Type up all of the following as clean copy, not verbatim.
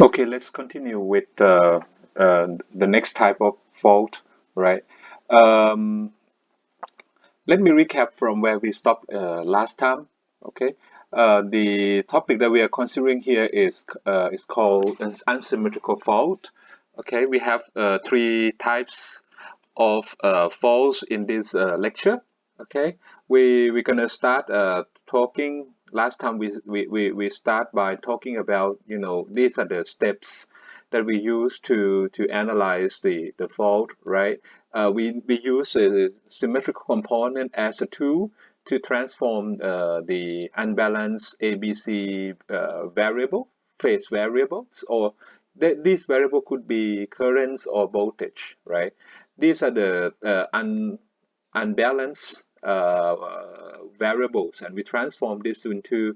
Okay, let's continue with the next type of fault, right? Um, Let me recap from where we stopped last time. Okay, the topic that we are considering here is called an unsymmetrical fault. Okay, we have three types of faults in this lecture. Okay, we're gonna start talking. Last time we start by talking about, these are the steps that we use to analyze the fault, right? We use a symmetrical component as a tool to transform the unbalanced ABC variable, phase variables, or these variable could be currents or voltage, right? These are the unbalanced variables, and we transform this into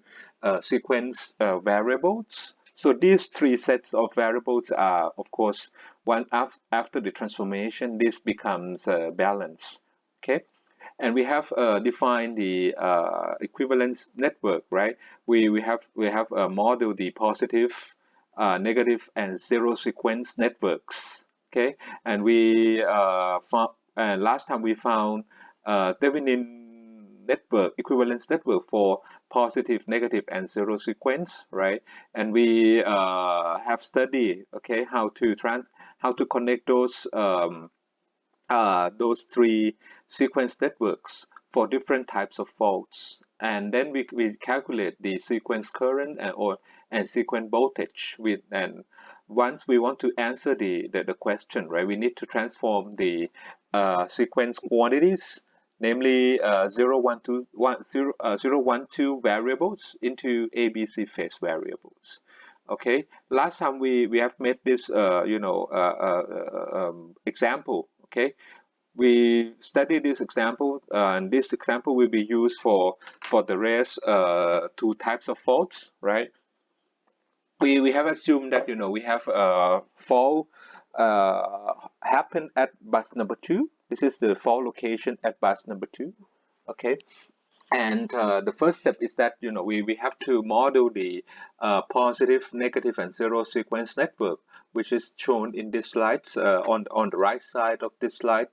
sequence variables. So these three sets of variables are, of course, after the transformation, this becomes balanced. Okay, and we have defined the equivalence network, right? We have modeled the positive, negative, and zero sequence networks. Okay, and we found, and last time we found Thevenin network, equivalence network for positive, negative, and zero sequence, right? And we have studied, okay, how to connect those three sequence networks for different types of faults. And then we calculate the sequence current and sequence voltage with, and once we want to answer the question, right, we need to transform the sequence quantities, namely 0, 1, 2, 1, 0, 0, 1, 2 variables into ABC phase variables. Okay, last time we have made this example. Okay, we study this example, and this example will be used for the rest two types of faults, right? We have assumed that, we have a fault happen at bus number two. This is the fault location at bus number two. Okay, and the first step is that, we have to model the positive, negative, and zero sequence network, which is shown in this slides, on the right side of this slide.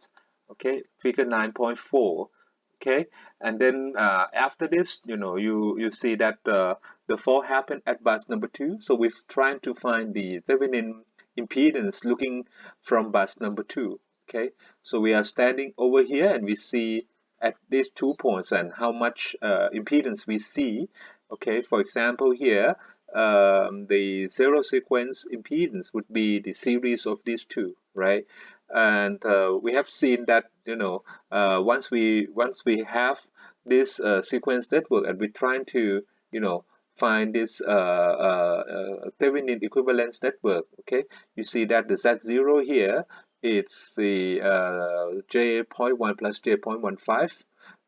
Okay, figure 9.4. Okay, and then after this, you see that the fall happened at bus number two. So we're trying to find the Thevenin impedance looking from bus number two. Okay, so we are standing over here and we see at these 2 points and how much impedance we see. Okay, for example, here the zero sequence impedance would be the series of these two, right? And we have seen that, once we have this sequence network and we're trying to, find this Thevenin equivalence network. Okay, you see that the Z0 here, it's the J.1 plus J.15.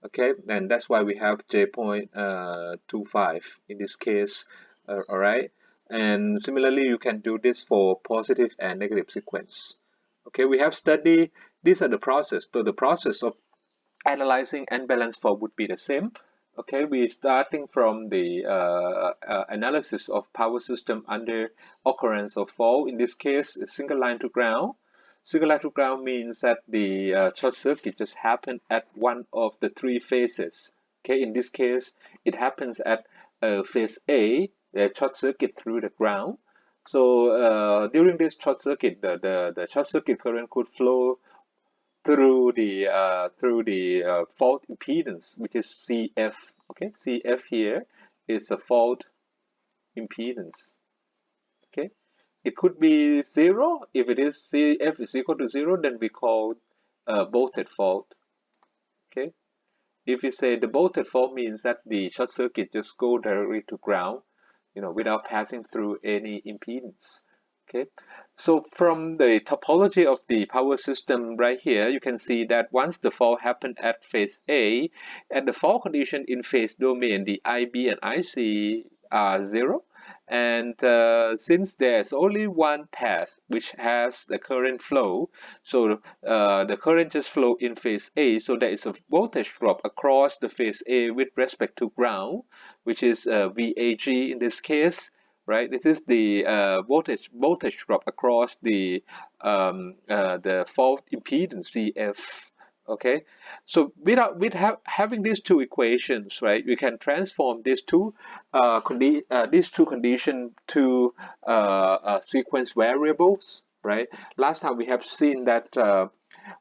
Okay, and that's why we have J.25 in this case. All right, and similarly you can do this for positive and negative sequence. Okay, we have studied, these are the process. So the process of analyzing unbalanced fault would be the same. Okay, we're starting from the analysis of power system under occurrence of fault. In this case, a single line to ground. Single line to ground means that the short circuit just happened at one of the three phases. Okay, in this case, it happens at phase A, the short circuit through the ground. So during this short circuit, the short circuit current could flow through the fault impedance, which is CF. Okay, CF here is a fault impedance. Okay, it could be zero. If it is CF is equal to zero, then we call bolted fault. Okay, if you say the bolted fault means that the short circuit just go directly to ground, without passing through any impedance. Okay, so from the topology of the power system right here, you can see that once the fault happened at phase A, at the fault condition in phase domain, the IB and IC are zero. And since there's only one path which has the current flow, so the current just flow in phase A, so there is a voltage drop across the phase A with respect to ground, which is VAG in this case, right? This is the voltage drop across the fault impedance CF. Okay, so having these two equations, right, we can transform these two conditions to sequence variables, right? Last time we have seen that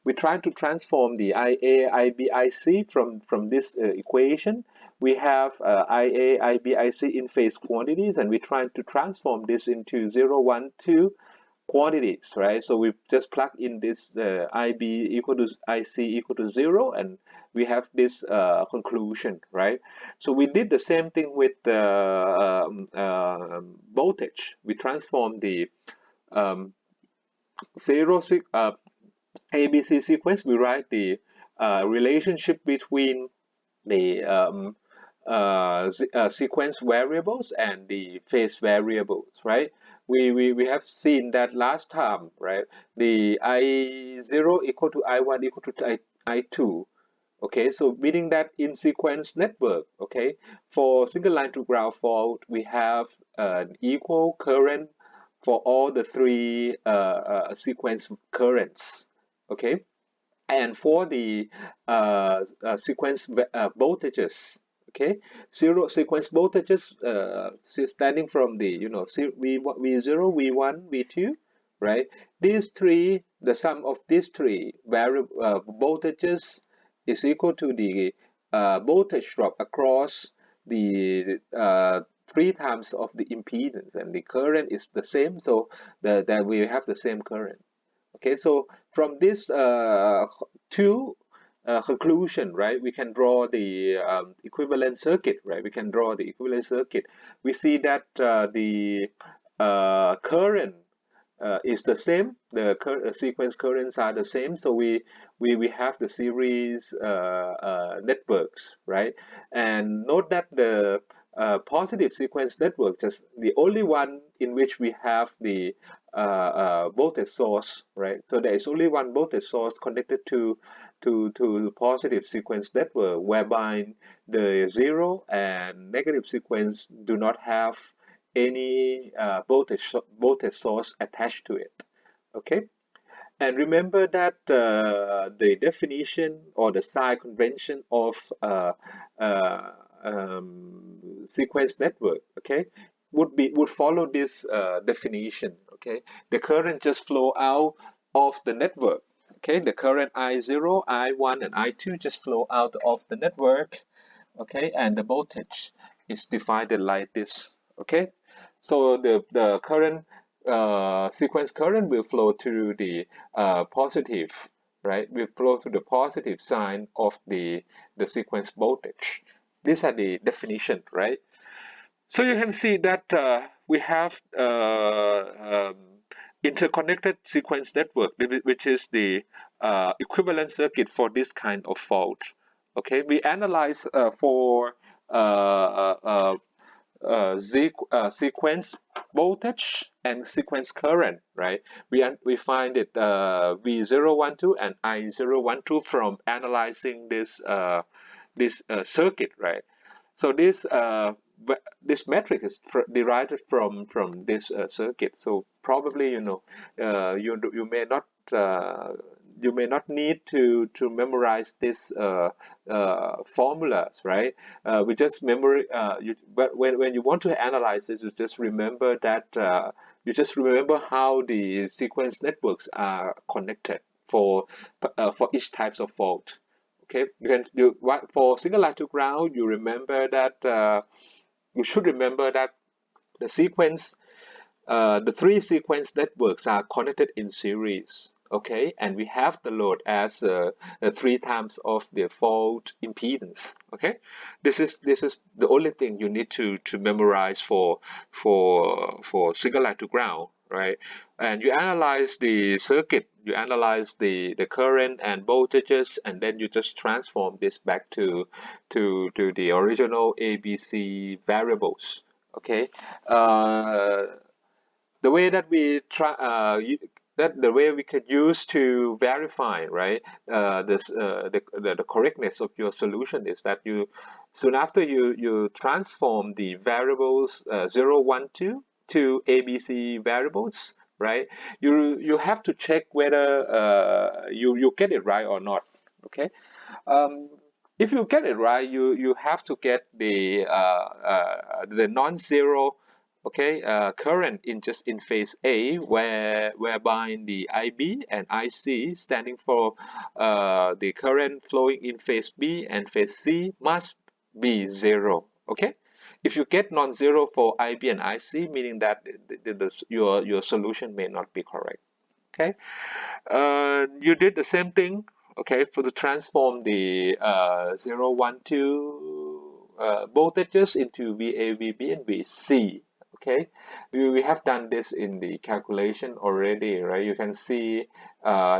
we try to transform the IA, IB, IC from this equation. We have IA, IB, IC in phase quantities, and we try to transform this into 0, 1, 2 quantities, right? So we just plug in this IB equal to IC equal to 0, and we have this conclusion, right? So we did the same thing with the voltage. We transformed the um, 0, ABC sequence. We write the relationship between the sequence variables and the phase variables, right? We have seen that last time, right? The I0 equal to I1 equal to I2. Okay, so meaning that in sequence network, okay, for single line to ground fault, we have an equal current for all the three sequence currents, okay? And for the sequence voltages, okay, zero sequence voltages standing from the v0, v1, v2, right? These three, the sum of these three variable voltages is equal to the voltage drop across the three times of the impedance, and the current is the same, so that we have the same current. Okay, so from this two conclusion, right, we can draw the equivalent circuit, right? We can draw the equivalent circuit. We see that the current is the same. The sequence currents are the same. So we have the series networks, right? And note that the positive sequence network, just the only one in which we have the voltage source, right? So there is only one voltage source connected to positive sequence network, whereby the zero and negative sequence do not have any voltage source attached to it. Okay, and remember that the definition or the sign convention of sequence network, okay, would follow this definition. Okay, the current just flow out of the network. Okay, the current I0, I1, and I2 just flow out of the network. Okay, and the voltage is divided like this. Okay, so the current sequence current will flow through the positive, right? Will flow through the positive sign of the sequence voltage. These are the definition, right? So you can see that we have interconnected sequence network, which is the equivalent circuit for this kind of fault. Okay, we analyze for sequence voltage and sequence current, right? We find it V012 and I012 from analyzing this circuit, right? So this metric is derived from this circuit. So probably you may not need to memorize these formulas, right? We just memory. But when you want to analyze it, you just remember that you just remember how the sequence networks are connected for each types of fault. Okay, for single line to ground, you remember that you should remember that the sequence, the three sequence networks are connected in series. Okay, and we have the load as three times of the fault impedance. Okay, this is the only thing you need to memorize for single line to ground, right? And you analyze the circuit, you analyze the current and voltages, and then you just transform this back to the original ABC variables. Okay, the way that we try that the way we could use to verify, right, the correctness of your solution is that you soon after you transform the variables 0, 1, 2 two ABC variables, right? You have to check whether you get it right or not. Okay. Um, if you get it right, you have to get the non-zero, okay, current in just in phase A, whereby the IB and IC standing for the current flowing in phase B and phase C must be zero. Okay, if you get non-zero for IB and IC, meaning that your solution may not be correct. Okay, you did the same thing, okay, for the transform the 0, 1, 2 voltages into VA, VB, and VC. Okay, we have done this in the calculation already, right? You can see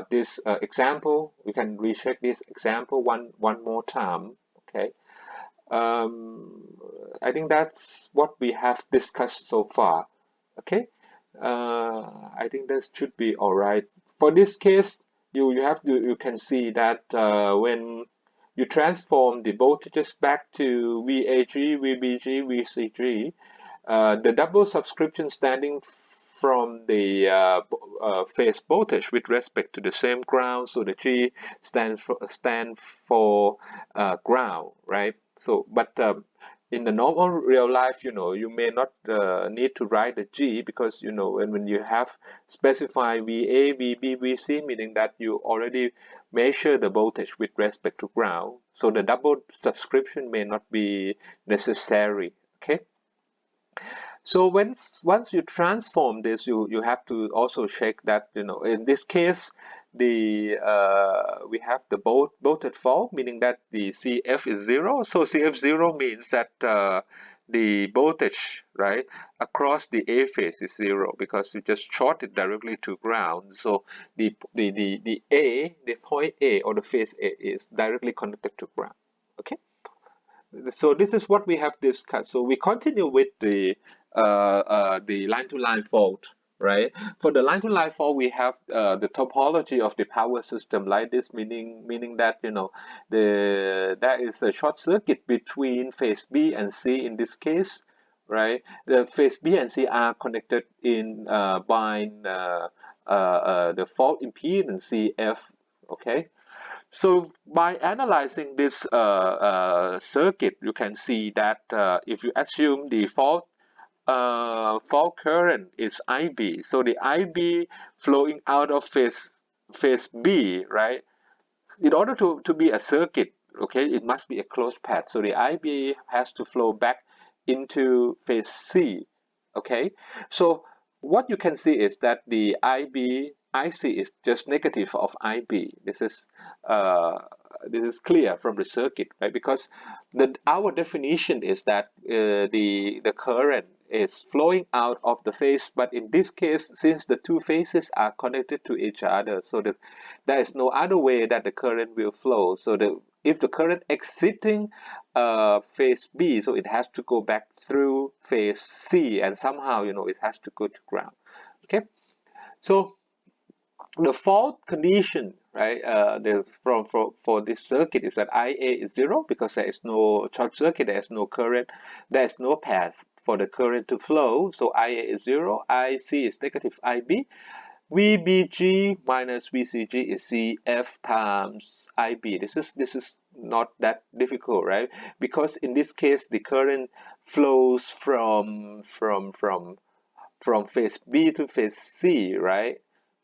this example. We can recheck this example one more time. Okay, um, I think that's what we have discussed so far. Okay, I think that should be all right. For this case, you can see that when you transform the voltages back to VAG, VBG, VCG, the double subscription standing from the phase voltage with respect to the same ground, so the G stand for ground, right? So, but in the normal real life, you may not need to write the G, because when you have specified VA, VB, VC, meaning that you already measure the voltage with respect to ground, so the double subscription may not be necessary. Okay. So once you transform this, you have to also check that in this case we have the bolted fall, meaning that the CF is zero. So CF zero means that the voltage, right, across the A phase is zero, because you just short it directly to ground. So the point A, or the phase A, is directly connected to ground. Okay. So this is what we have discussed. So we continue with the line-to-line fault, right? For the line-to-line fault, we have the topology of the power system like this, meaning that there is a short circuit between phase B and C in this case, right? The phase B and C are connected in by the fault impedance CF, okay? So by analyzing this circuit, you can see that if you assume the fault current is IB, so the IB flowing out of phase B, right? In order to be a circuit, okay, it must be a closed path. So the IB has to flow back into phase C, okay? So what you can see is that the IC is just negative of IB. Uh, this is clear from the circuit, right? Because our definition is that the current is flowing out of the phase, but in this case, since the two phases are connected to each other, so there is no other way that the current will flow. So if the current exiting phase B, so it has to go back through phase C, and somehow it has to go to ground. Okay, so the fault condition, right, for this circuit is that IA is zero, because there is no short circuit, there is no current, there is no path for the current to flow. So IA is zero, IC is negative IB, VBG minus VCG is CF times IB. This is not that difficult, right? Because in this case the current flows from phase B to phase C, right?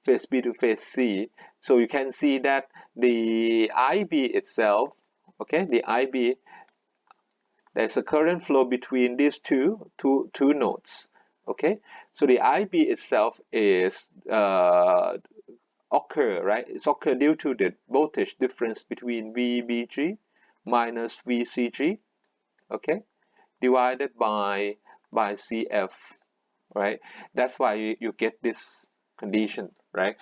Phase B to phase C. So you can see that the IB itself, okay, the IB, there's a current flow between these two nodes, okay? So the IB itself is occur, right? It's occur due to the voltage difference between VBG minus VCG, okay, divided by CF, right? That's why you get this condition, right?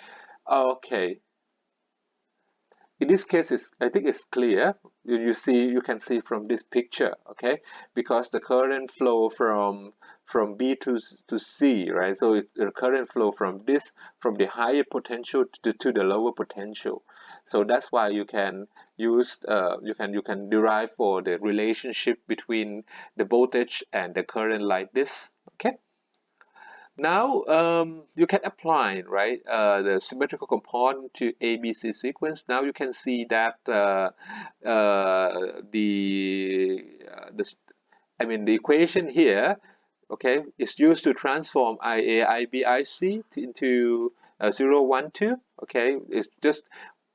Okay. In this case, I think it's clear. You can see from this picture, okay? Because the current flow from B to C, right? So it's the current flow from the higher potential to the lower potential. So that's why you can use you can derive for the relationship between the voltage and the current like this, okay? Now you can apply, right, the symmetrical component to ABC sequence. Now you can see that the I mean the equation here, okay, is used to transform IA, IB, IC into 0, 1, 2. Okay, it's just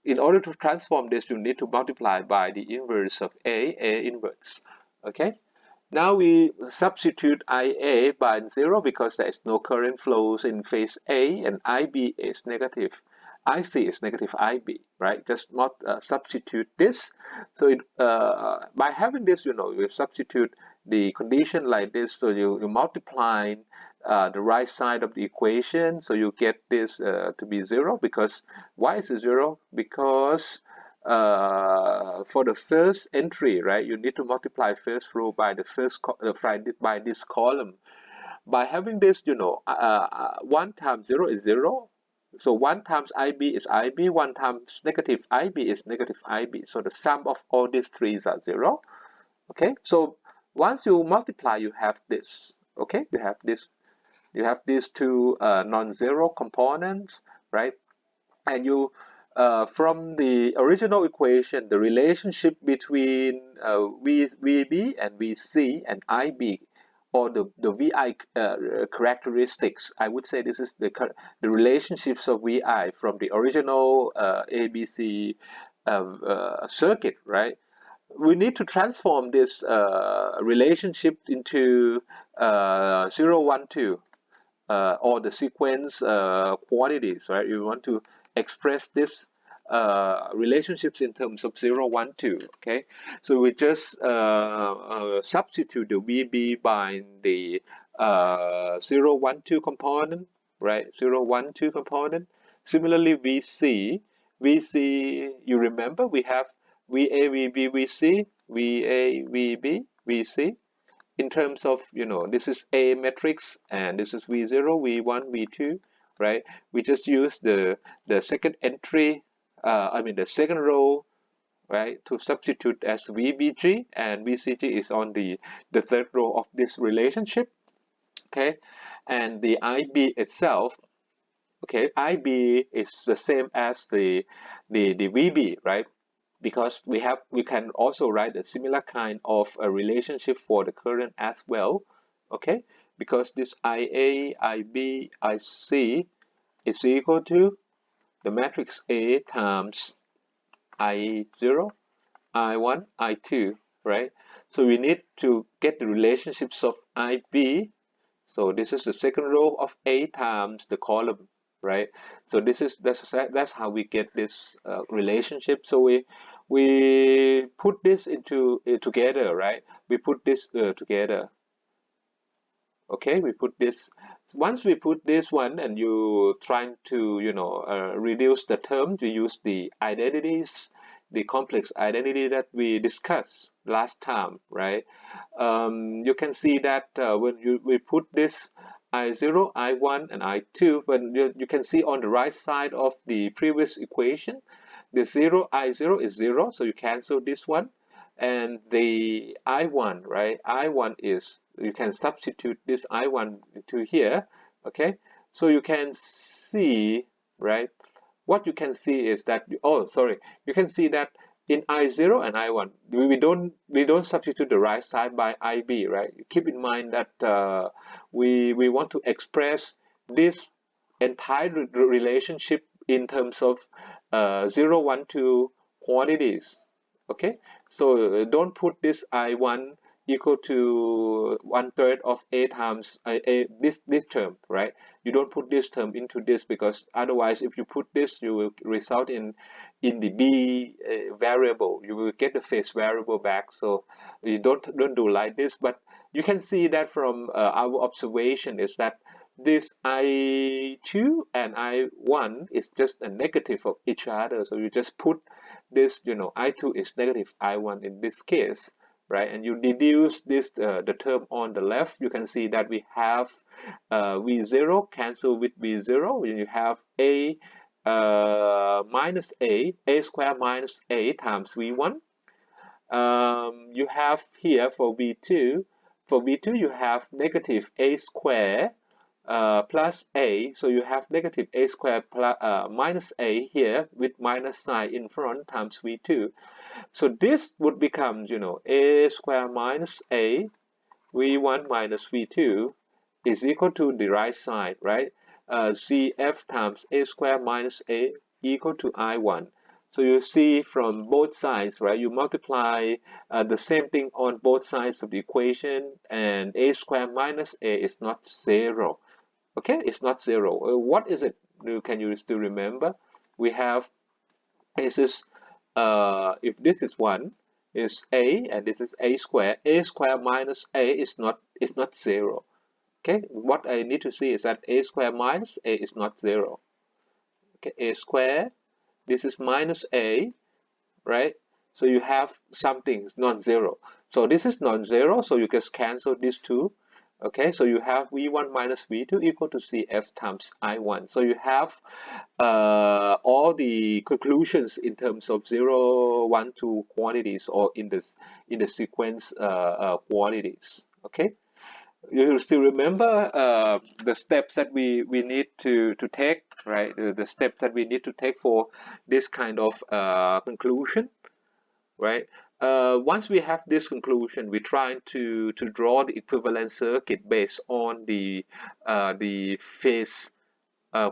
in order to transform this, you need to multiply by the inverse of A inverse. Okay. Now we substitute IA by 0 because there is no current flows in phase A and IB is negative. IC is negative IB, right? Just not substitute this. So by having this, you substitute the condition like this. So you multiply the right side of the equation. So you get this to be 0 because why is it 0? Because for the first entry, right, you need to multiply first row by the by this column. By having this, 1 times 0 is 0. So 1 times IB is IB, 1 times negative IB is negative IB. So the sum of all these threes are 0. Okay, so once you multiply, you have this. Okay, you have these two non-zero components, right? And you from the original equation, the relationship between VB and VC and IB, or the VI characteristics, I would say this is the relationships of VI from the original ABC circuit, right? We need to transform this relationship into 0, 1, 2, or the sequence quantities, right? You want to express this relationships in terms of 0, 1, 2. Okay, so we just substitute the VB by the 0, 1, 2 component, right? 0, 1, 2 component. Similarly, VC, you remember we have VA, VB, VC, VA, VB, VC in terms of, this is A matrix and this is V0, V1, V2, right? We just use the second entry, the second row, right, to substitute as VBG, and VCG is on the third row of this relationship. Okay, and the IB itself, okay, IB is the same as the VB, right? Because we can also write a similar kind of a relationship for the current as well. Okay, because this IA, IB, IC is equal to the matrix A times I0, I1, I2, right? So we need to get the relationships of IB. So this is the second row of A times the column, right? So that's how we get this relationship. So we put this into together, right? We put this together. Okay, we put this. Once we put this one, and you trying to reduce the term, to use the identities, the complex identity that we discussed last time, right? You can see that when we put this I0, I1, and I2, when you can see on the right side of the previous equation, the 0, I0 is 0, so you cancel this one. And the I1, right? I1 is, you can substitute this I1 to here, okay? So you can see, right? What you can see is that, oh, sorry, you can see that in I0 and I1, we don't substitute the right side by IB, right? Keep in mind that we want to express this entire relationship in terms of 0, 1, 2 quantities. Okay, so don't put this I1 equal to 1/3 of A times this term, right? You don't put this term into this, because otherwise, if you put this, you will result in the B variable. You will get the phase variable back. So you don't do like this. But you can see that from our observation is that this I2 and I1 is just a negative of each other. So you just put this, I2 is negative I1 in this case, right? And you deduce this, the term on the left, you can see that we have V0 cancel with V0, and you have A minus A square minus A times V1. You have here for V2, you have negative A square plus a, so you have negative a squared plus, minus a here with minus sign in front times v2. So this would become, a squared minus a v1 minus v2 is equal to the right side, right? Cf times a squared minus a equal to I1. So you see from both sides, right? You multiply the same thing on both sides of the equation, and a squared minus a is not zero. Okay, it's not zero. What is it? Can you still remember? We have, this is if this is 1 is a, and this is a squared minus a is not zero. Okay, what I need to see is that a squared minus a is not zero. Okay, a squared, this is minus a, right? So you have something non-zero. So this is non-zero, so you just cancel these two. Okay, so you have v1 minus v2 equal to cf times I1. So you have all the conclusions in terms of 0, 1, 2 quantities, or in the sequence quantities. Okay, you still remember the steps that we need to take, right? The steps that we need to take for this kind of conclusion, right? Once we have this conclusion, we try to draw the equivalent circuit based on the phase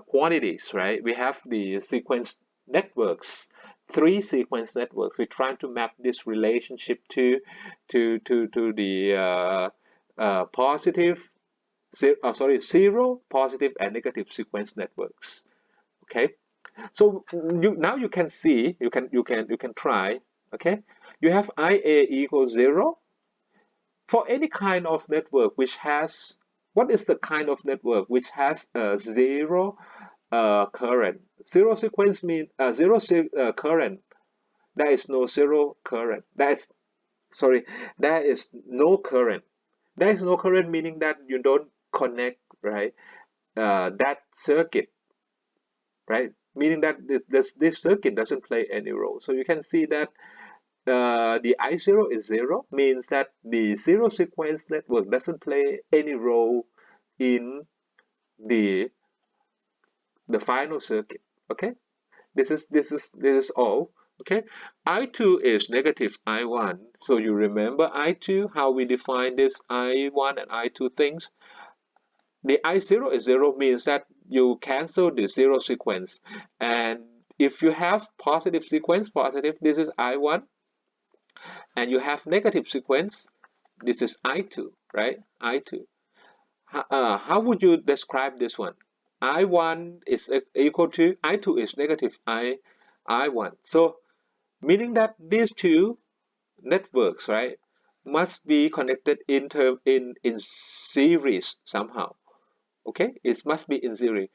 quantities, right? We have the sequence networks, 3 sequence networks. We try to map this relationship to the positive, zero, positive, and negative sequence networks. Okay, so now you can see, you can try. Okay, you have IA equals 0 for any kind of network which has, what is the kind of network which has a zero current? Zero sequence means zero current. There is no zero current. There is no current. There is no current, meaning that you don't connect, right? That circuit, right? Meaning that this circuit doesn't play any role. So you can see that the I0 is 0, means that the zero sequence network doesn't play any role in the final circuit. Okay, this is all. Okay, I2 is negative I1. So you remember I2, how we define this I1 and I2 things. The I0 is 0 means that you cancel the zero sequence, and if you have positive sequence, positive, this is I1, and you have negative sequence, this is I2, right? I2. How would you describe this one? I1 is equal to I2 is negative I1. So meaning that these two networks, right, must be connected in series somehow. Okay, it must be in series.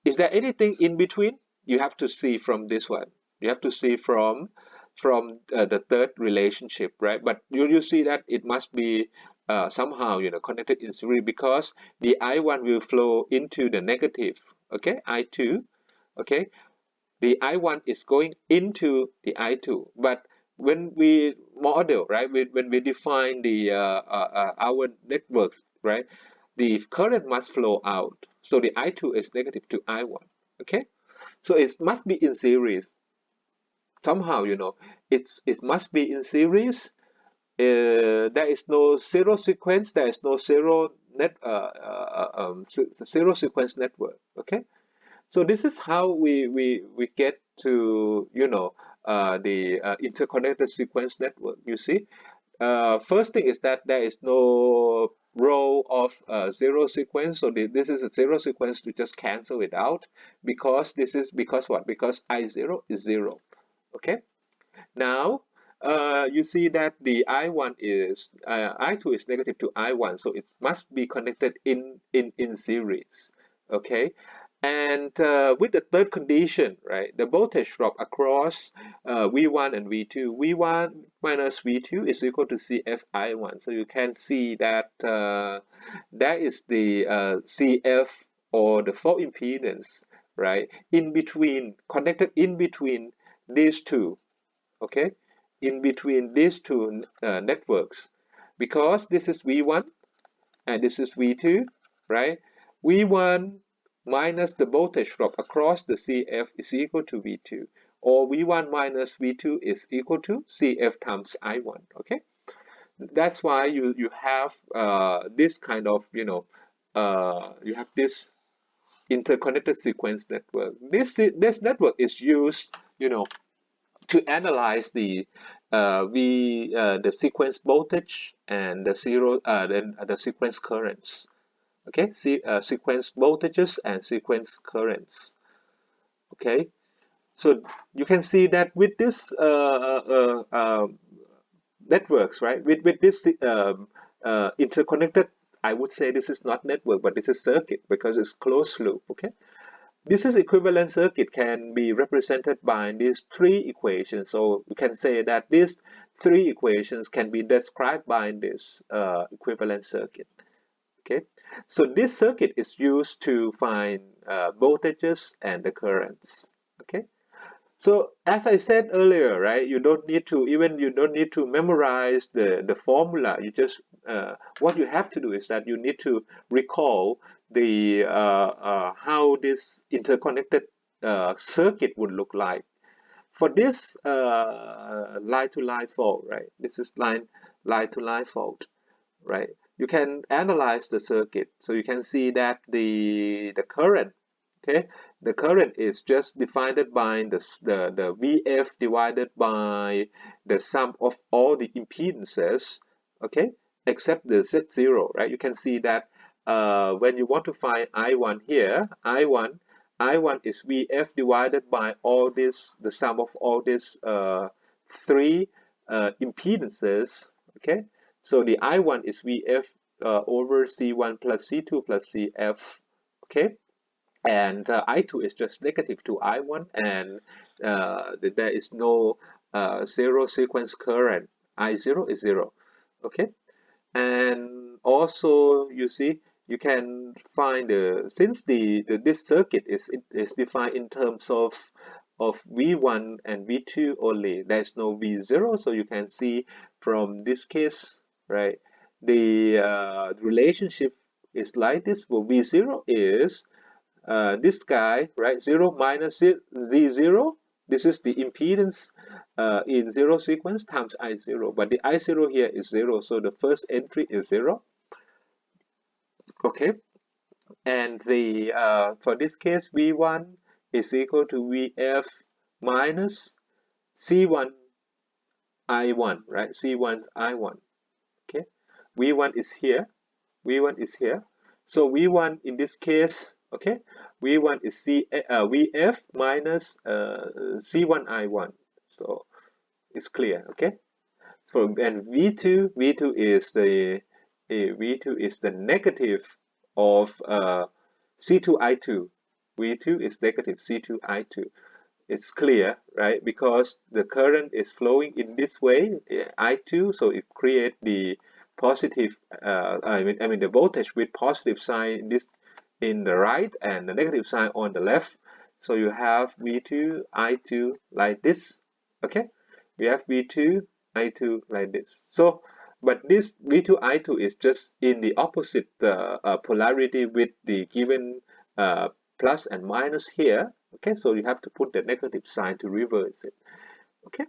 Is there anything in between? You have to see from this one. You have to see from the third relationship, right? But you see that it must be somehow, connected in series, because the I1 will flow into the negative. Okay, I2. Okay, the I1 is going into the I2, but when we model, right, when we define the our networks, right, the current must flow out. So the I2 is negative to I1. Okay, so it must be in series somehow. It must be in series. There is no zero sequence. There is no zero sequence network. Okay, so this is how we get to the interconnected sequence network. You see, first thing is that there is no row of zero sequence, so this is a zero sequence. To just cancel it out, because because what? Because I0 is 0. Okay, now you see that the I2 is negative to I1, so it must be connected in series. Okay, and with the third condition, right, the voltage drop across V1 and V2, V1 minus V2 is equal to CF I1. So you can see that that is the CF, or the fault impedance, right, in between, connected in between these two. Okay, in between these two networks, because this is V1 and this is V2, right? V1 minus the voltage drop across the CF is equal to V2, or V1 minus V2 is equal to CF times I1. Okay, that's why you have this kind of, you have this interconnected sequence network. This network is used, to analyze the sequence voltage and the sequence currents. Okay, see, sequence voltages and sequence currents. Okay, so you can see that with this networks, right? With this interconnected, I would say this is not network, but this is circuit because it's closed loop. Okay, this is equivalent circuit can be represented by these three equations. So we can say that these three equations can be described by this equivalent circuit. Okay, so this circuit is used to find voltages and the currents. Okay, so as I said earlier, right, you don't need to memorize the formula. You just what you have to do is that you need to recall the how this interconnected circuit would look like. For this line-to-line fault, right? This is line-to-line fault, right? You can analyze the circuit, so you can see that the current, okay, the current is just defined by the VF divided by the sum of all the impedances, okay, except the Z0, right? You can see that when you want to find I1 here, I1 is VF divided by all this, the sum of all these three impedances, okay? So the I1 is VF over C1 plus C2 plus CF, okay? And I2 is just negative to I1, and there is no zero sequence current. I0 is 0, okay? And also you see you can find since this circuit is defined in terms of V1 and V2 only, there's no V0, so you can see from this case, right, the relationship is like this. For V0 is this guy, right, 0 minus Z0. This is the impedance in zero sequence times I0, but the I0 here is 0, so the first entry is 0. Okay, and the for this case V1 is equal to VF minus C1 I1, right? C1 I1. Okay, V1 is here, V1 is here, so V1 in this case, okay, V1 is VF minus C1 I1, so it's clear. Okay, so and V2 is V2 is the negative of C2 I2. V2 is negative C2 I2. It's clear, right? Because the current is flowing in this way, I2, so it creates the positive. I mean the voltage with positive sign in this in the right and the negative sign on the left. So you have V2 I2 like this. Okay, we have V2 I2 like this. So, but this V2 I2 is just in the opposite polarity with the given plus and minus here. Okay, so you have to put the negative sign to reverse it. Okay,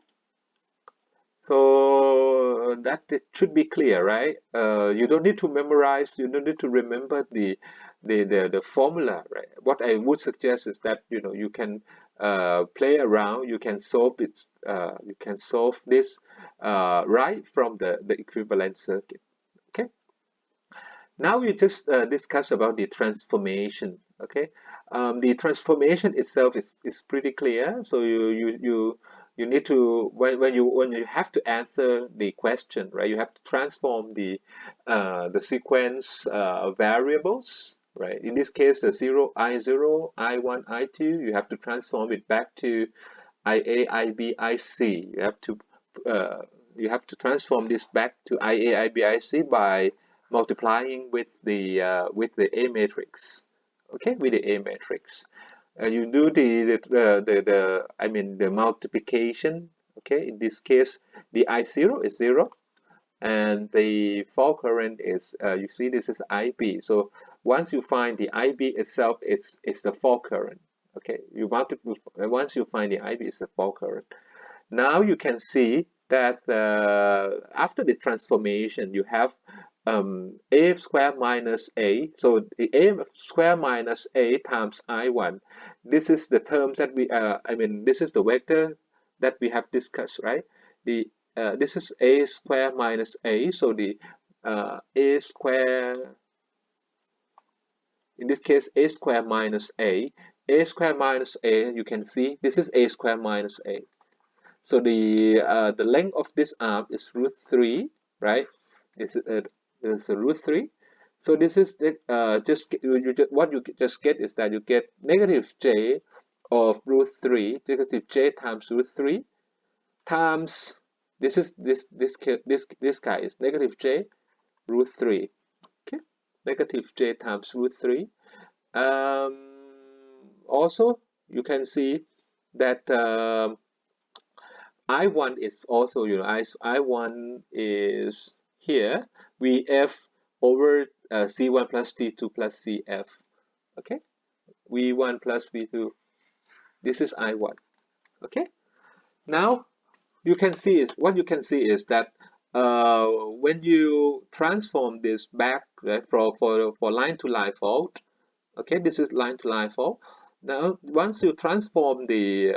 so that it should be clear, right? You don't need to memorize, you don't need to remember the formula, right? What I would suggest is that you can play around, you can solve it, you can solve this right from the equivalent circuit. Okay. Now we just discuss about the transformation. Okay, the transformation itself is pretty clear. So you need to when you have to answer the question, right? You have to transform the sequence variables, right? In this case, the I0, I1, I2. You have to transform it back to IA, IB, IC. Uh, you have to transform this back to IA, IB, IC by multiplying with the A matrix. Okay, with the A matrix. You do the I mean the multiplication. Okay, in this case, the I0 is 0, and the fault current is you see this is IB. So once you find the IB itself, it's the fault current. Okay, once you find the IB, it's the fault current. Now you can see that after the transformation, you have a squared minus a. So the a squared minus a times I1. This is the terms that this is the vector that we have discussed, right? This is a squared minus a. So the a square, in this case, a squared minus a squared minus a, you can see this is a squared minus a. So the length of this arm is √3, right? This is a √3. So this is what you just get is that you get negative j of √3, negative j times √3 times this guy is negative j √3. Okay, negative j times √3. Also, you can see that I1 is also, I1 is here, Vf over C1 plus T2 plus Cf. Okay, V1 plus V2. This is I1. Okay, now what you can see is that when you transform this back, right, for line to line fault. Okay, this is line to line fault. Now, once you transform the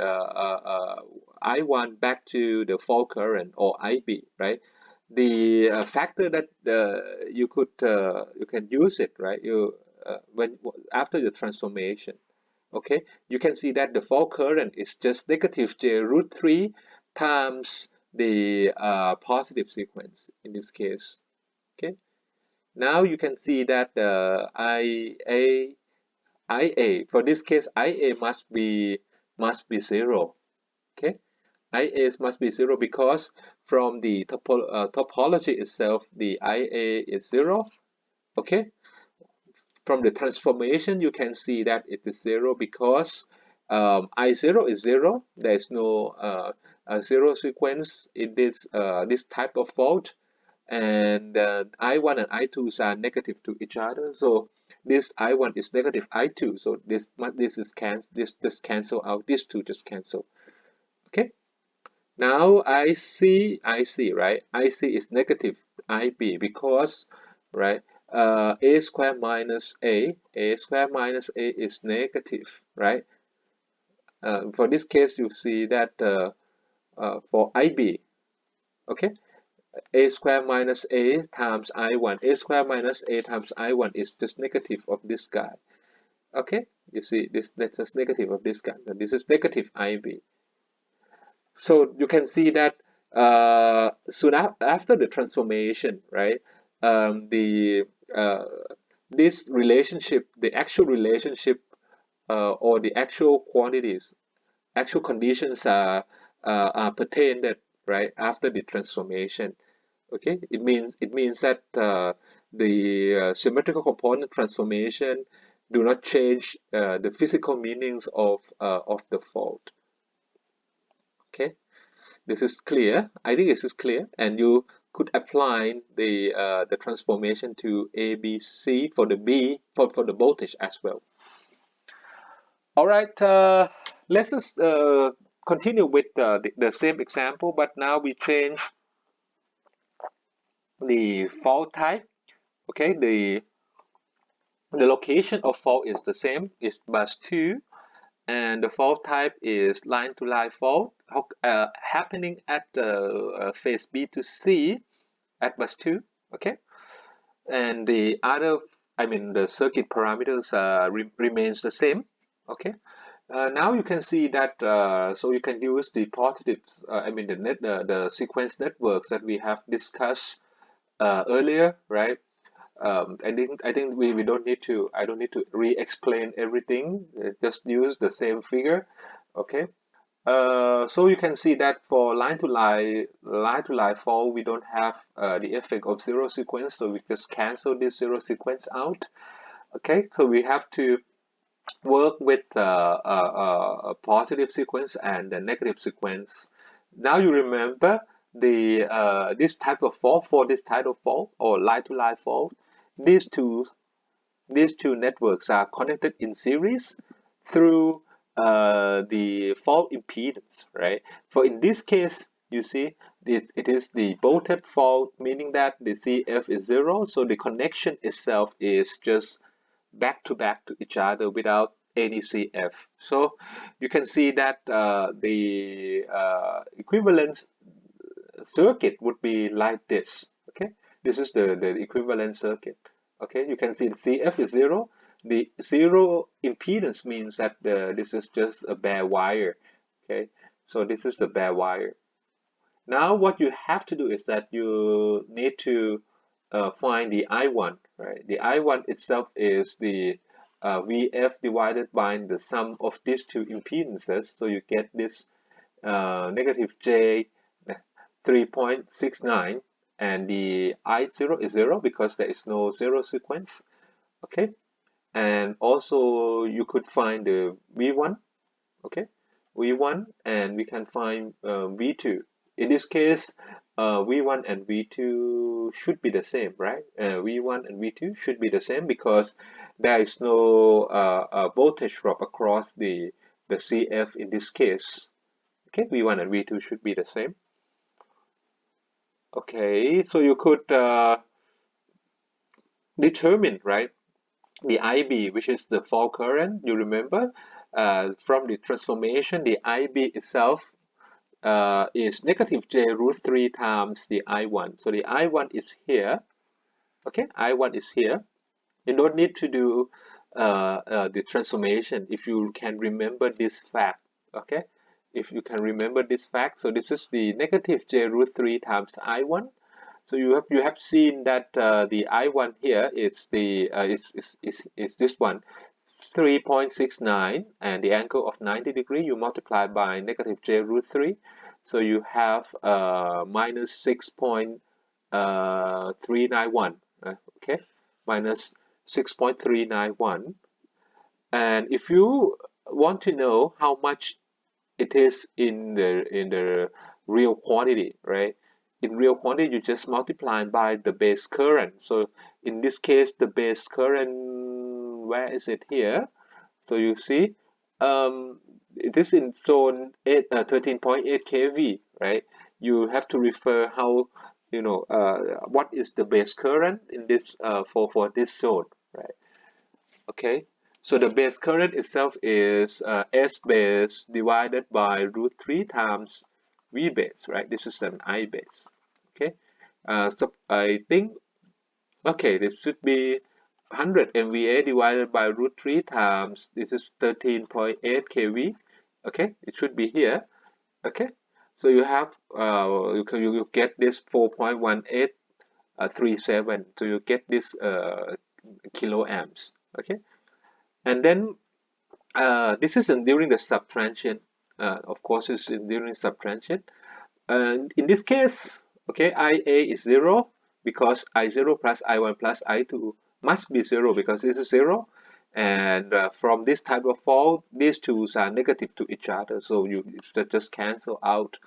I1 back to the fault current or IB, right? The factor that you can use it, right? When after the transformation, okay, you can see that the fault current is just negative j √3 times the positive sequence in this case. Okay, now you can see that the IA, for this case, IA must be 0. Okay, IA must be 0 because from the topology itself, the IA is 0. Okay, from the transformation, you can see that it is 0 because I0 is 0. There is no zero sequence in this type of fault, and I1 and I2s are negative to each other. So this I1 is negative I2. So this just cancel out. These two just cancel. Okay. Now IC, right? IC is negative IB because, right, a squared minus a squared minus a is negative, right? For this case, you see that for IB, okay, a squared minus a times I1, a squared minus a times I1 is just negative of this guy. Okay, you see that's just negative of this guy. So this is negative IB. So you can see that soon after the transformation, right? The this relationship, the actual relationship or the actual quantities, actual conditions are pertained, right, after the transformation. Okay, it means that the symmetrical component transformation do not change the physical meanings of the fault. Okay, this is clear. I think this is clear, and you could apply the transformation to A, B, C for the for the voltage as well. All right, let's just continue with the same example, but now we change the fault type. Okay, the location of fault is the same, it's bus 2, and the fault type is line to line fault happening at phase B to C at bus 2. Okay, and the other, the circuit parameters remains the same. Okay, now you can see that so you can use the positives, the sequence networks that we have discussed earlier, right? I think we don't need to, I don't need to re-explain everything. Just use the same figure. Okay. So you can see that for line to line fault, we don't have the effect of zero sequence, so we just cancel this zero sequence out. Okay, so we have to work with a positive sequence and a negative sequence. Now you remember this type of fault, for this type of fault or line to line fault, these two these two networks are connected in series through the fault impedance, right? For in this case, you see, it is the bolted fault, meaning that the CF is 0, so the connection itself is just back to each other without any CF. So you can see that the equivalence circuit would be like this. Okay, this is the equivalent circuit. Okay, you can see the CF is 0. The zero impedance means that this is just a bare wire. Okay, so this is the bare wire. Now what you have to do is that you need to find the I1, right? The I1 itself is the VF divided by the sum of these two impedances. So you get this negative J 3.69, and the I0 is 0 because there is no zero sequence. Okay, and also you could find the V1. Okay, V1, and we can find V2. In this case, V1 and V2 should be the same, right? V1 and V2 should be the same because there is no voltage drop across the CF in this case. Okay, V1 and V2 should be the same. Okay, so you could determine, right, the IB, which is the fault current. You remember from the transformation, the IB itself is negative J root 3 times the I1. So the I1 is here. Okay, I1 is here. You don't need to do the transformation if you can remember this fact. Okay, if you can remember this fact, so this is the negative J root 3 times I1. So you have seen that the I1 here is the is this one, 3.69, and the angle of 90 degree you multiply by negative J root 3. So you have minus 6.391. Okay, minus 6.391. And if you want to know how much it is in the real quantity, right? In real quantity, you just multiply by the base current. So in this case, the base current, where is it here? So you see, it is in zone 8, 13.8 kV, right? You have to refer how, what is the base current in this for this zone, right? Okay, so the base current itself is S base divided by root 3 times V base, right? This is an I base. Okay, so I think, okay, this should be 100 MVA divided by root 3 times, this is 13.8 kV. Okay, it should be here. Okay, so you have you get this 4.1837, so you get this kiloamps. Okay, and then this is during the subtransient. Of course, it's during subtransient. In this case, okay, IA is 0 because I0 plus I1 plus I2 must be 0 because this is 0. And from this type of fault, these two are negative to each other, so you just cancel out.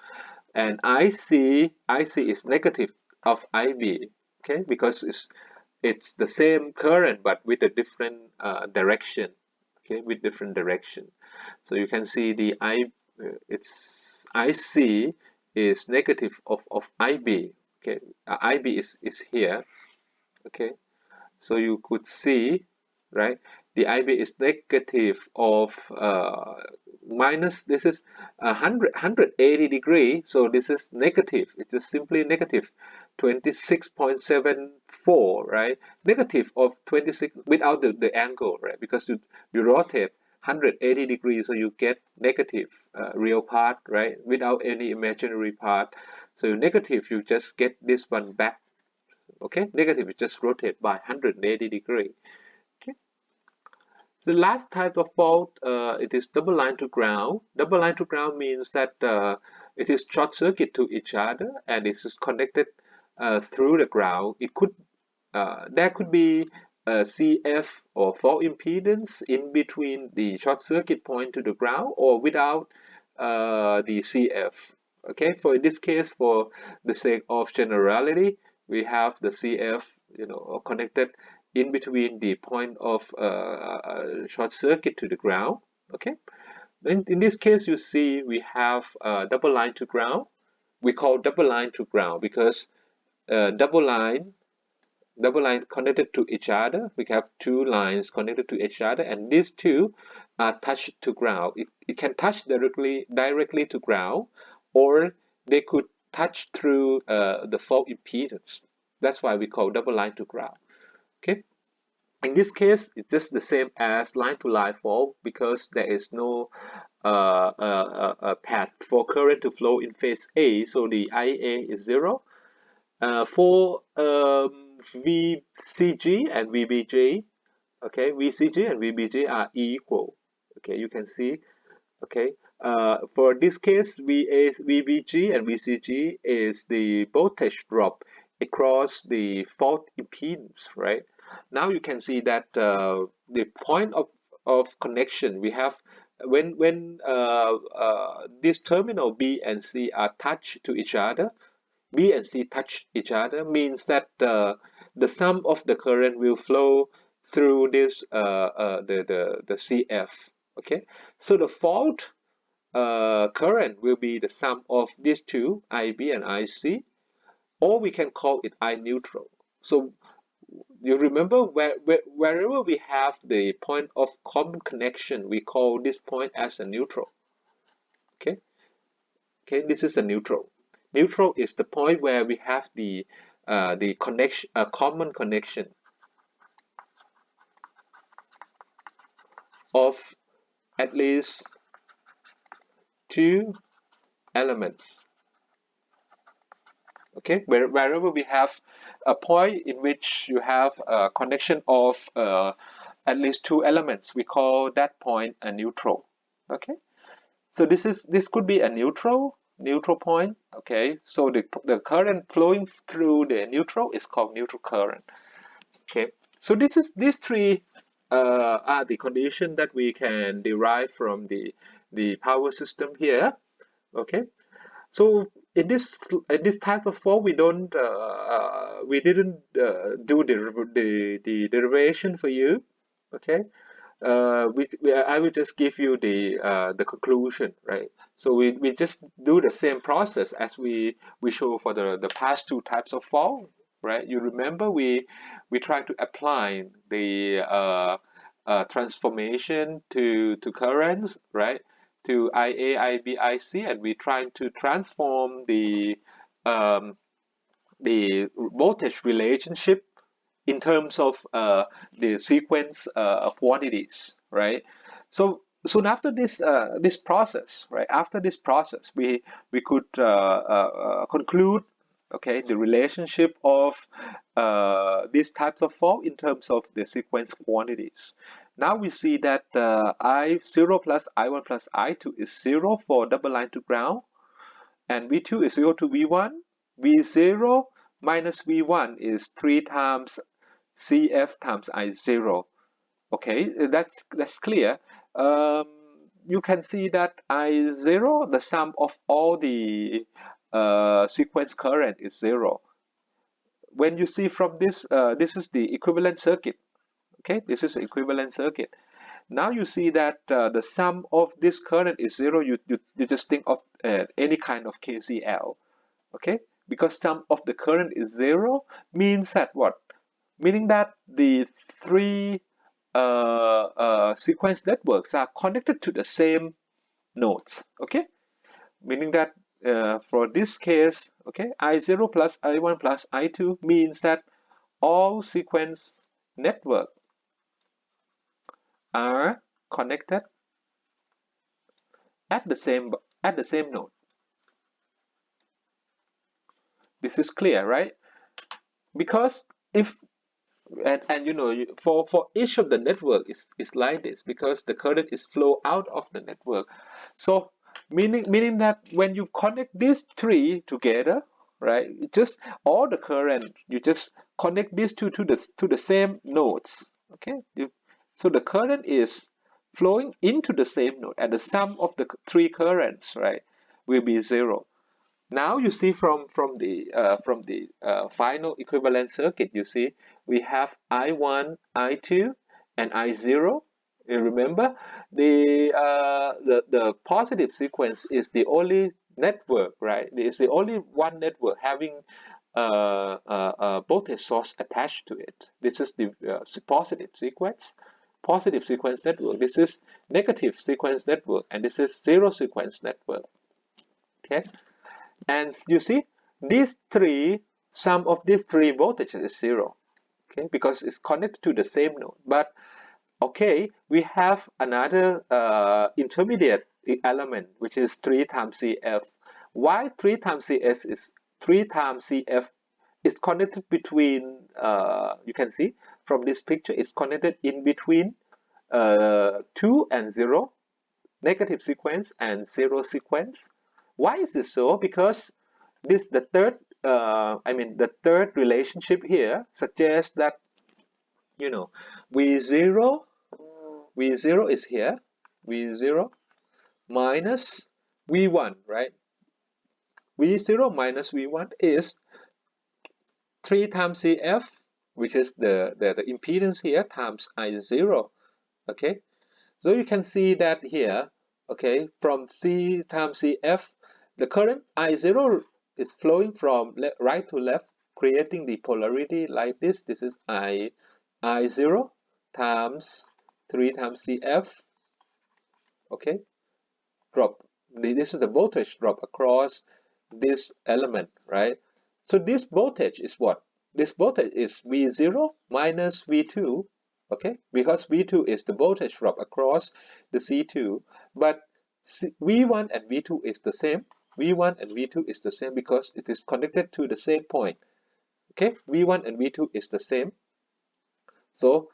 And IC is negative of IB, okay, because it's the same current but with a different direction, okay, with different direction. So you can see the it's IC is negative of IB. Okay, IB is here. Okay, so you could see, right, the IB is negative of minus, this is 180 degree, so this is negative, it is simply negative 26.74, right, negative of 26 without the angle, right, because you rotate 180 degrees, so you get negative real part, right, without any imaginary part. So negative, you just get this one back. Okay, negative is just rotate by 180 degree. Okay, the last type of fault, it is double line to ground. Double line to ground means that it is short circuit to each other and it is connected through the ground. It could there could be a CF or fault impedance in between the short circuit point to the ground or without the CF. Okay, for in this case, for the sake of generality, we have the CF, connected in between the point of short circuit to the ground. Okay, in this case, you see we have a double line to ground. We call double line to ground because double line connected to each other. We have two lines connected to each other, and these two are touched to ground. It can touch directly to ground, or they could touch through the fault impedance. That's why we call double line to ground. Okay. In this case, it's just the same as line to line fault because there is no path for current to flow in phase A, so the IA is 0. For VCG and VBG, okay, VCG and VBG are equal. Okay, you can see. Okay, for this case, VBG and VCG is the voltage drop across the fault impedance, right? Now you can see that the point of connection we have when this terminal B and C are touched to each other, B and C touch each other means that the sum of the current will flow through this the CF. Okay, so the fault current will be the sum of these two, IB and IC, or we can call it I neutral. So you remember wherever we have the point of common connection, we call this point as a neutral. Okay, okay, this is a neutral. Neutral is the point where we have the connection, common connection of at least two elements. Okay, wherever we have a point in which you have a connection of at least two elements, we call that point a neutral. Okay, so this could be a neutral point. Okay, so the current flowing through the neutral is called neutral current. Okay, so these three are the conditions that we can derive from the power system here. Okay, so in this type of form, we didn't do the derivation for you. Okay, I will just give you the conclusion, right? So we just do the same process as we show for the past two types of fault, right? You remember we try to apply the transformation to currents, right? To IA, IB, IC, and we try to transform um, the voltage relationship in terms of the sequence quantities, right? So soon after this process, right? After this process, we could conclude, okay, the relationship of these types of fault in terms of the sequence quantities. Now we see that I0 plus I1 plus I2 is 0 for double line to ground, and V2 is 0 to V1. V0 minus V1 is 3 times CF times I0. Okay, that's clear. You can see that I0, the sum of all the sequence current is 0. When you see from this, this is the equivalent circuit. Okay, this is the equivalent circuit. Now you see that the sum of this current is 0. You just think of any kind of KCL. Okay, because sum of the current is 0 means that what? Meaning that the three sequence networks are connected to the same nodes. Okay, meaning that for this case, okay, I0 plus I1 plus I2 means that all sequence network are connected at the same node. This is clear, right? Because if and you know, for each of the network is like this because the current is flow out of the network. So meaning that when you connect these three together, right, just all the current, you just connect these two to the same nodes. Okay, so the current is flowing into the same node, and the sum of the three currents, right, will be 0. Now you see from the final equivalent circuit, you see we have I1, I2, and I0. You remember the positive sequence is the only network, right? It's the only one network having voltage source attached to it. This is the positive sequence network. This is negative sequence network, and this is zero sequence network. Okay. And you see, these three, sum of these three voltages is zero, okay, because it's connected to the same node. But okay, we have another intermediate element, which is 3 times CF. Why 3 times CS is 3 times CF is connected between, you can see from this picture, it's connected in between 2 and 0, negative sequence, and 0 sequence. Why is this so? Because this the third relationship here suggests that, you know, V0 is here, V0 minus V1, right? V0 minus V1 is 3 times CF, which is the impedance here, times I0. Okay, so you can see that here, okay, from C times CF, the current I0 is flowing from right to left, creating the polarity like this. This is I0 times 3 times CF, okay, drop. This is the voltage drop across this element, right? So this voltage is what? This voltage is V0 minus V2, okay? Because V2 is the voltage drop across the C2, but V1 and V2 is the same. V1 and V2 is the same because it is connected to the same point, okay? V1 and V2 is the same. So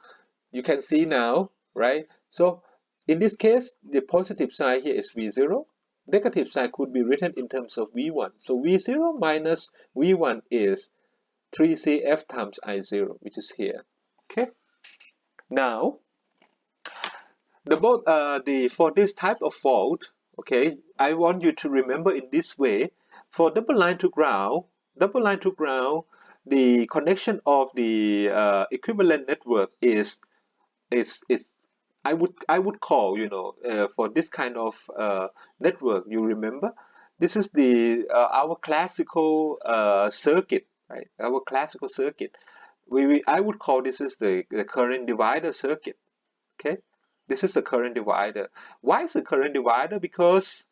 you can see now, right? So in this case, the positive sign here is V0. Negative sign could be written in terms of V1. So V0 minus V1 is 3CF times I0, which is here. Okay. Now, for this type of fault, okay, I want you to remember in this way. For double line to ground, the connection of the equivalent network is I would call, for this kind of network, you remember, this is the our classical circuit, right? Our classical circuit. I would call this is the current divider circuit. Okay, this is the current divider. Why is the current divider? Because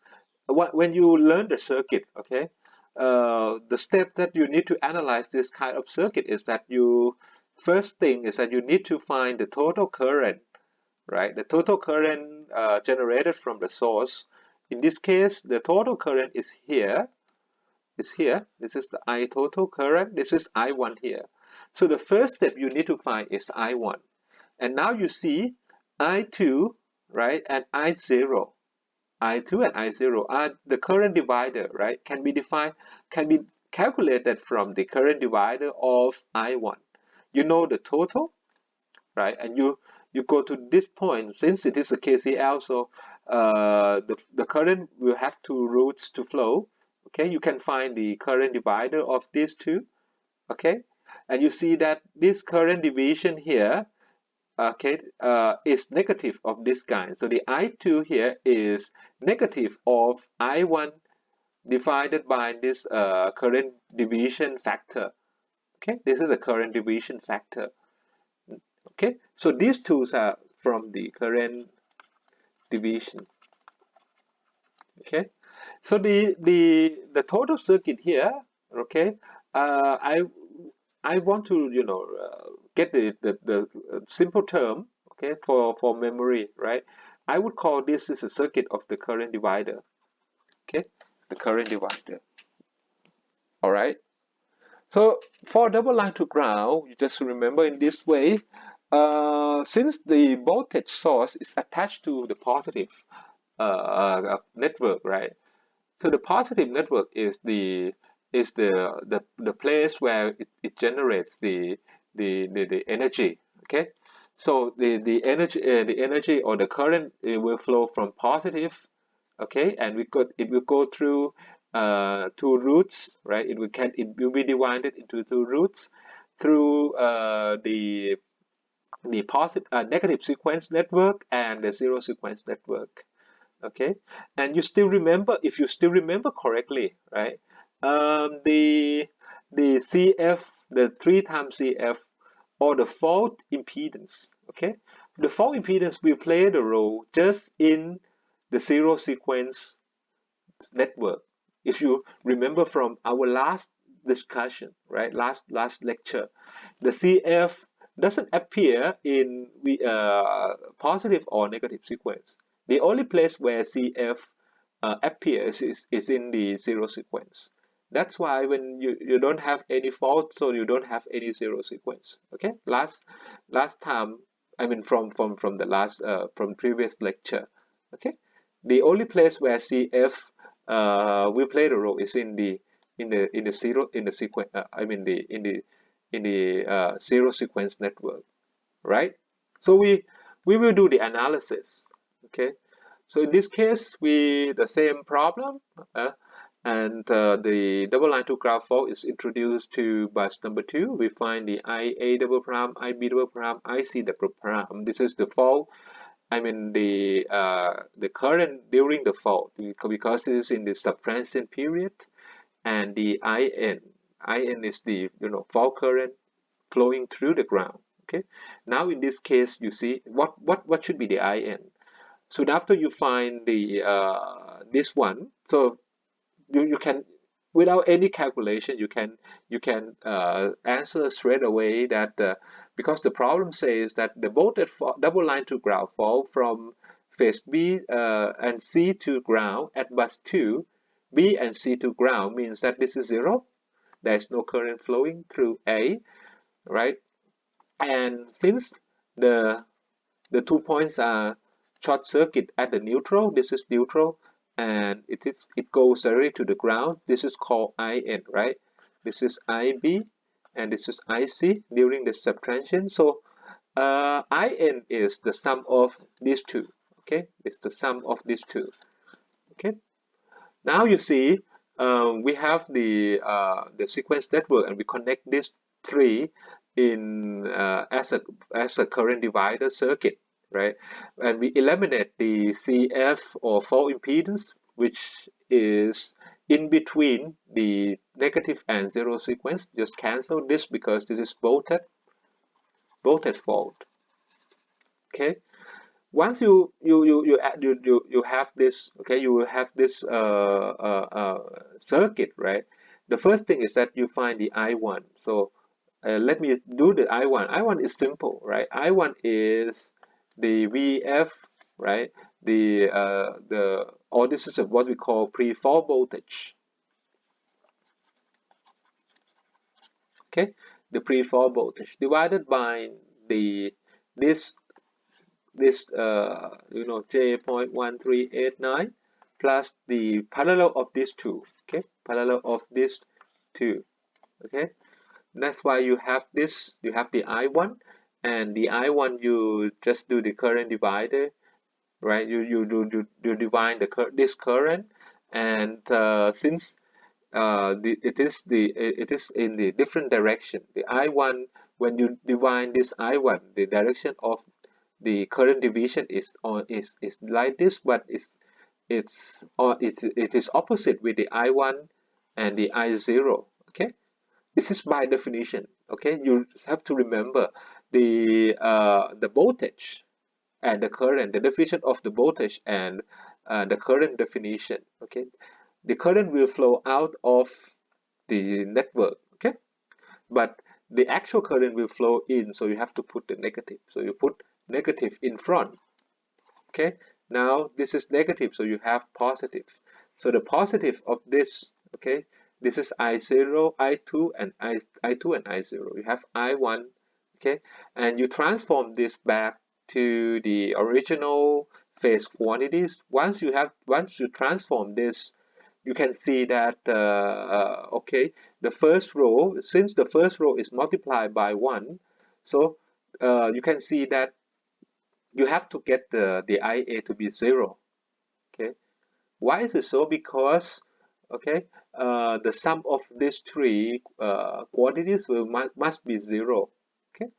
when you learn the circuit, okay, the step that you need to analyze this kind of circuit is that first thing is that you need to find the total current, right? The total current generated from the source. In this case, the total current is here. This is the I total current. This is I1 here. So the first step you need to find is I1. And now you see I2, right, and I0. I2 and I0 are the current divider, right? Can be calculated from the current divider of I1. You know the total, right? And you go to this point, since it is a KCL, so the current will have two routes to flow. Okay, you can find the current divider of these two. Okay, and you see that this current division here, okay, is negative of this kind. So the I2 here is negative of I1 divided by this current division factor. Okay, this is a current division factor. Okay, so these two are from the current division. Okay, so the total circuit here, okay, I want to get the simple term, okay, for memory, right? I would call this is a circuit of the current divider. Okay, the current divider. All right. So for double line to ground, you just remember in this way, since the voltage source is attached to the positive network, right? So the positive network is the place where it generates the energy. Okay, so the energy or the current, it will flow from positive, okay, and it will go through two roots, right? It will be divided into two roots through the positive negative sequence network and the zero sequence network. Okay, and you still remember, if you still remember correctly, right? The CF, the 3 times CF, or the fault impedance. Okay, the fault impedance will play the role just in the zero sequence network. If you remember from our last discussion, right, last lecture, the CF doesn't appear in positive or negative sequence. The only place where CF appears is in the zero sequence. That's why when you don't have any fault, so you don't have any zero sequence. Okay, last time, I mean from the last from previous lecture. Okay, the only place where CF will play the role is in the zero in the sequence. I mean the in the zero sequence network, right? So we will do the analysis. Okay, so in this case, we the same problem, and the double line to ground fault is introduced to bus number 2. We find the IA double prime, IB double prime, IC double prime. This is the fault. I mean the current during the fault, because this is in the subtransient period, and the IN is the fault current flowing through the ground. Okay, now in this case, you see what should be the IN. So after you find the this one, so you can, without any calculation, you can answer straight away that because the problem says that the bolted double line to ground fault from phase B and C to ground at bus 2, B and C to ground, means that this is zero. There is no current flowing through A, right? And since the the 2 points are short circuit at the neutral, this is neutral, and it goes directly to the ground. This is called IN, right? This is IB and this is IC during the subtraction. So IN is the sum of these two. Okay, it's the sum of these two. Okay, now you see we have the sequence network, and we connect these three in as a current divider circuit, right? And we eliminate the CF or fault impedance, which is in between the negative and zero sequence. Just cancel this because this is bolted fault. Okay, once you have this, okay, you will have this circuit, right? The first thing is that you find the I1. So let me do the I1. I1 is simple, right? I1 is the VF, right? Or this is what we call pre-fault voltage. Okay, the pre-fault voltage divided by the this J.1389 plus the parallel of these two. Okay, parallel of these two. Okay, that's why you have this, you have the I1, and the I1 you just do the current divider, right? You divide this current, and since it is in the different direction, the I1, when you divide this I1, the direction of the current division is like this, but it is opposite with the I1 and the I0. Okay, this is by definition. Okay, you have to remember the voltage and the current, the definition of the voltage and the current definition. Okay, the current will flow out of the network. Okay, but the actual current will flow in, so you have to put the negative. So you put negative in front. Okay, now this is negative, so you have positive. So the positive of this, okay, this is I0, I2, and I2 and I0. You have I1, okay, and you transform this back to the original phase quantities. Once you transform this, you can see that okay, the first row, since the first row is multiplied by 1, so you can see that you have to get the IA to be 0. Okay, why is it so? Because okay, the sum of these three quantities must be zero, okay,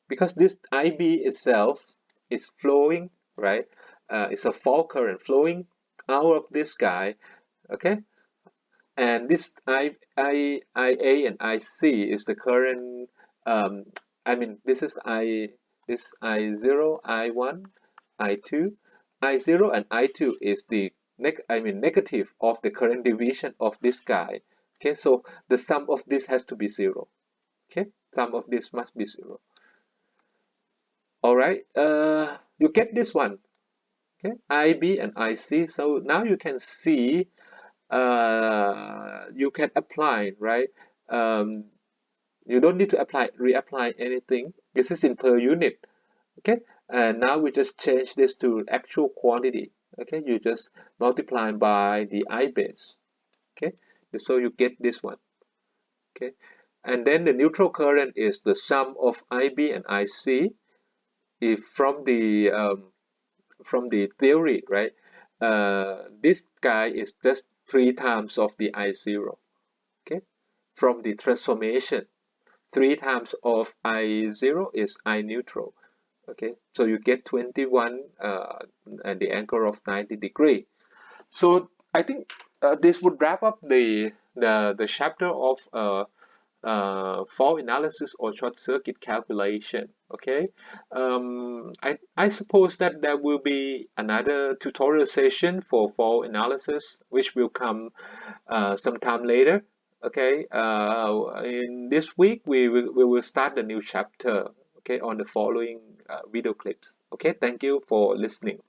because this IB itself is flowing, right? It's a fault current flowing out of this guy, okay, and this IA and IC is the current. Um, I mean, this I0, I1, I2, I0 and I2 is the negative of the current division of this guy. Okay, so the sum of this has to be zero. Okay, sum of this must be zero. All right, you get this one. Okay, IB and IC. So now you can see, you can apply, right? Um, you don't need to reapply anything. This is in per unit. Okay, and now we just change this to actual quantity. Okay, you just multiply by the I base. Okay, so you get this one. Okay, and then the neutral current is the sum of IB and IC. If from the theory, right? This guy is just 3 times of the I0. Okay, from the transformation, 3 times of I0 is I neutral. Okay, so you get 21 and the angle of 90 degrees. So I think this would wrap up the chapter of fault analysis or short circuit calculation. Okay, I suppose that there will be another tutorial session for fault analysis, which will come sometime later. Okay, in this week we will start the new chapter. Okay, on the following video clips. Okay, thank you for listening.